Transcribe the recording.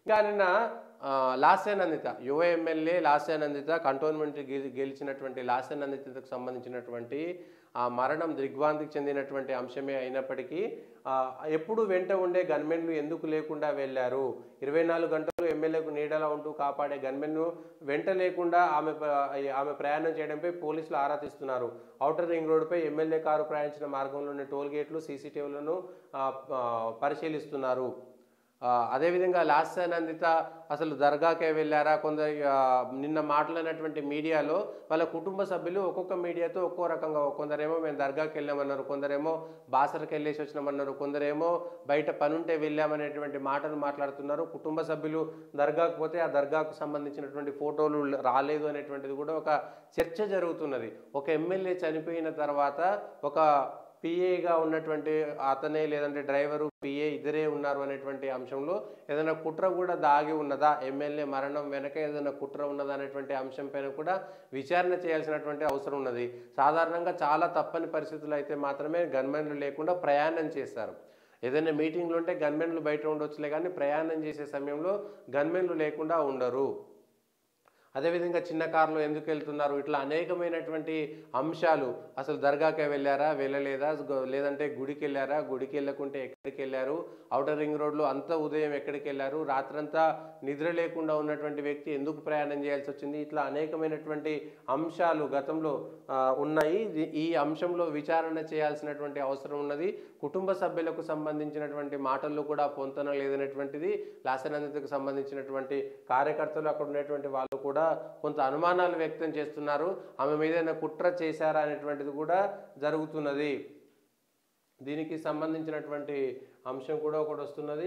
ఇంకా నిన్న లాస్యానందిత యువ ఎమ్మెల్యే లాస్యానందిత కంటోన్మెంట్ గెలిచినటువంటి లాస్యానందితకు సంబంధించినటువంటి ఆ మరణం దిగ్భ్రాంతికి చెందినటువంటి అంశమే అయినప్పటికీ ఎప్పుడు వెంట ఉండే గన్మెన్లు ఎందుకు లేకుండా వెళ్ళారు? 24 గంటలు ఎమ్మెల్యేకు నీడలా ఉంటూ కాపాడే గన్మెన్ను వెంట లేకుండా ఆమె ప్రయాణం చేయడంపై పోలీసులు ఆరా తీస్తున్నారు. ఔటర్ రింగ్ రోడ్డుపై ఎమ్మెల్యే కారు ప్రయాణించిన మార్గంలోని టోల్ గేట్లు సీసీటీవీలను పరిశీలిస్తున్నారు. అదేవిధంగా లాస్యానందిత అసలు దర్గాకే వెళ్ళారా? కొందరు నిన్న మాట్లాడినటువంటి మీడియాలో వాళ్ళ కుటుంబ సభ్యులు ఒక్కొక్క మీడియాతో ఒక్కో రకంగా, కొందరేమో మేము దర్గాకి వెళ్ళామన్నారు, కొందరేమో బాసరకు వెళ్ళేసి వచ్చినామన్నారు, కొందరేమో బయట పనుంటే వెళ్ళామనేటువంటి మాటలు మాట్లాడుతున్నారు. కుటుంబ సభ్యులు దర్గాకు పోతే ఆ దర్గాకు సంబంధించినటువంటి ఫోటోలు రాలేదు అనేటువంటిది కూడా ఒక చర్చ జరుగుతున్నది. ఒక ఎమ్మెల్యే చనిపోయిన తర్వాత ఒక పిఏగా ఉన్నటువంటి అతనే లేదంటే డ్రైవరు పిఏ ఇద్దరే ఉన్నారు అనేటువంటి అంశంలో ఏదైనా కుట్ర కూడా దాగి ఉన్నదా, ఎమ్మెల్యే మరణం వెనక ఏదైనా కుట్ర ఉన్నదా అనేటువంటి అంశం పైన కూడా విచారణ చేయాల్సినటువంటి అవసరం ఉన్నది. సాధారణంగా చాలా తప్పని పరిస్థితులు అయితే మాత్రమే గన్మెన్లు లేకుండా ప్రయాణం చేస్తారు. ఏదైనా మీటింగ్లు ఉంటే గన్మెన్లు బయట ఉండొచ్చులే, కానీ ప్రయాణం చేసే సమయంలో గన్మెన్లు లేకుండా ఉండరు. అదేవిధంగా చిన్న కారులో ఎందుకు వెళ్తున్నారు, ఇట్లా అనేకమైనటువంటి అంశాలు. అసలు దర్గాకే వెళ్ళారా, వెళ్ళలేదా, లేదంటే గుడికి వెళ్ళారా, గుడికి వెళ్ళకుంటే ఎక్కడికి వెళ్ళారు, ఔటర్ రింగ్ రోడ్లో అంతా ఉదయం ఎక్కడికి వెళ్ళారు, రాత్రంతా నిద్ర లేకుండా ఉన్నటువంటి వ్యక్తి ఎందుకు ప్రయాణం చేయాల్సి వచ్చింది, ఇట్లా అనేకమైనటువంటి అంశాలు గతంలో ఉన్నాయి. ఈ అంశంలో విచారణ చేయాల్సినటువంటి అవసరం ఉన్నది. కుటుంబ సభ్యులకు సంబంధించినటువంటి మాటల్లో కూడా పొంతన లేదనేటువంటిది, లాస్యానందితకు సంబంధించినటువంటి కార్యకర్తలు అక్కడ ఉన్నటువంటి వాళ్ళు కూడా కొంత అనుమానాలు వ్యక్తం చేస్తున్నారు. ఆమె మీద ఏదైనా కుట్ర చేశారా అనేటువంటిది కూడా జరుగుతున్నది. దీనికి సంబంధించినటువంటి అంశం కూడా ఒకటి వస్తున్నది.